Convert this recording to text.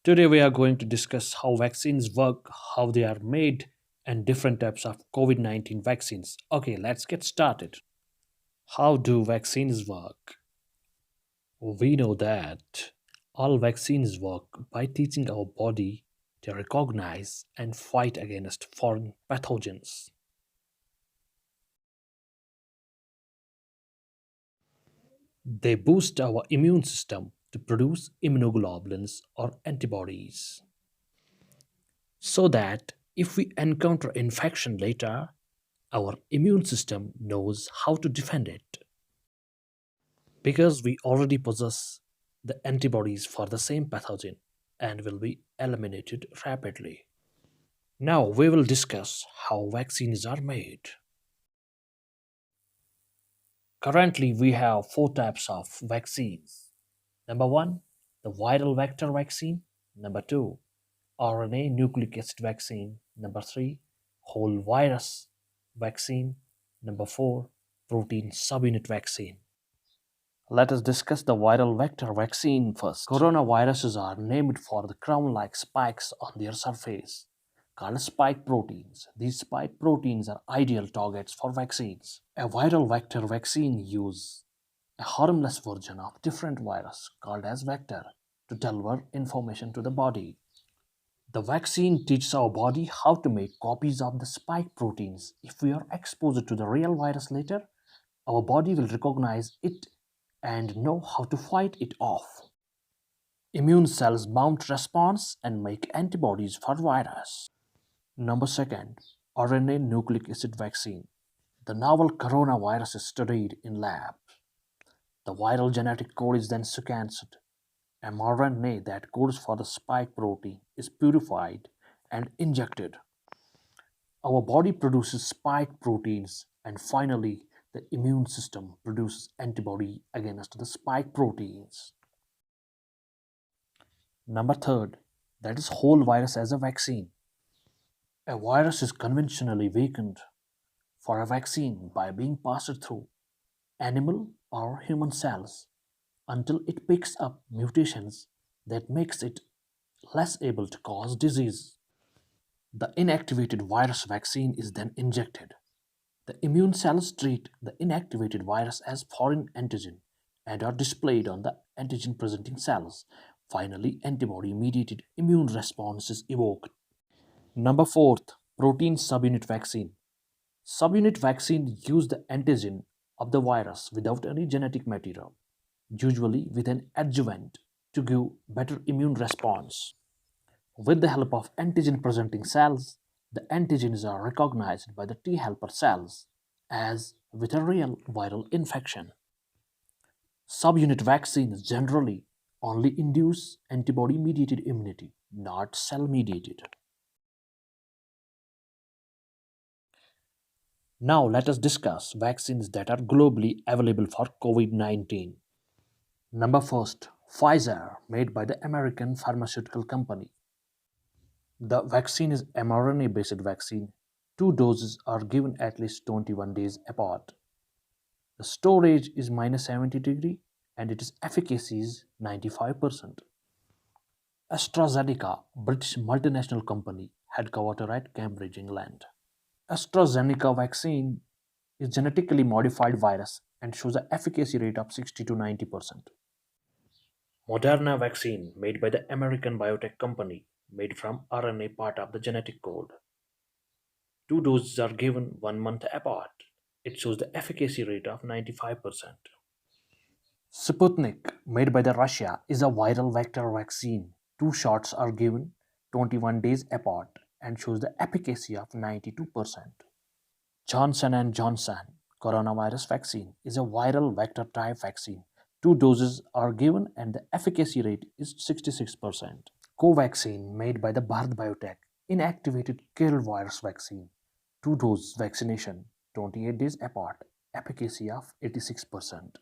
Today, we are going to discuss how vaccines work, how they are made, and different types of COVID 19 vaccines. Okay, let's get started. How do vaccines work? We know that all vaccines work by teaching our body to recognize and fight against foreign pathogens. They boost our immune system to produce immunoglobulins or antibodies, so that if we encounter infection later, our immune system knows how to defend it. Because we already possess the antibodies for the same pathogen and will be eliminated rapidly. Now we will discuss how vaccines are made. Currently, we have four types of vaccines. Number one, the viral vector vaccine. Number two, RNA nucleic acid vaccine. Number three, whole virus vaccine. Number four, protein subunit vaccine. Let us discuss the viral vector vaccine first. Coronaviruses are named for the crown-like spikes on their surface, called spike proteins. These spike proteins are ideal targets for vaccines. A viral vector vaccine uses a harmless version of different virus called as vector to deliver information to the body. The vaccine teaches our body how to make copies of the spike proteins. If we are exposed to the real virus later, our body will recognize it and know how to fight it off. Immune cells mount response and make antibodies for virus. Number second, RNA nucleic acid vaccine. The novel coronavirus is studied in lab. The viral genetic code is then sequenced. mRNA that codes for the spike protein is purified and injected. Our body produces spike proteins, and finally, the immune system produces antibody against the spike proteins. Number third, that is whole virus as a vaccine. A virus is conventionally weakened for a vaccine by being passed through animal or human cells until it picks up mutations that makes it less able to cause disease. The inactivated virus vaccine is then injected. The immune cells treat the inactivated virus as foreign antigen and are displayed on the antigen presenting cells. Finally, antibody mediated immune response is evoked. Number fourth, protein subunit vaccine. Subunit vaccine use the antigen of the virus without any genetic material, usually with an adjuvant to give better immune response. With the help of antigen presenting cells, the antigens are recognized by the T helper cells as with a real viral infection. Subunit vaccines generally only induce antibody mediated immunity, not cell mediated. Now let us discuss vaccines that are globally available for COVID 19. Number first, Pfizer, made by the American pharmaceutical company. The vaccine is mRNA based vaccine. Two doses are given at least 21 days apart. The storage is minus 70 degree and its efficacy is 95%. AstraZeneca, British multinational company, headquartered at Cambridge, England. AstraZeneca vaccine is genetically modified virus and shows an efficacy rate of 60 to 90%. Moderna vaccine, made by the American biotech company, made from RNA part of the genetic code. Two doses are given 1 month apart. It shows the efficacy rate of 95%. Sputnik, made by the Russia, is a viral vector vaccine. Two shots are given 21 days apart and shows the efficacy of 92%. Johnson and Johnson coronavirus vaccine is a viral vector type vaccine. Two doses are given and the efficacy rate is 66%. Covaxin, made by the Bharat Biotech, inactivated killed virus vaccine. Two dose vaccination, 28 days apart, efficacy of 86%.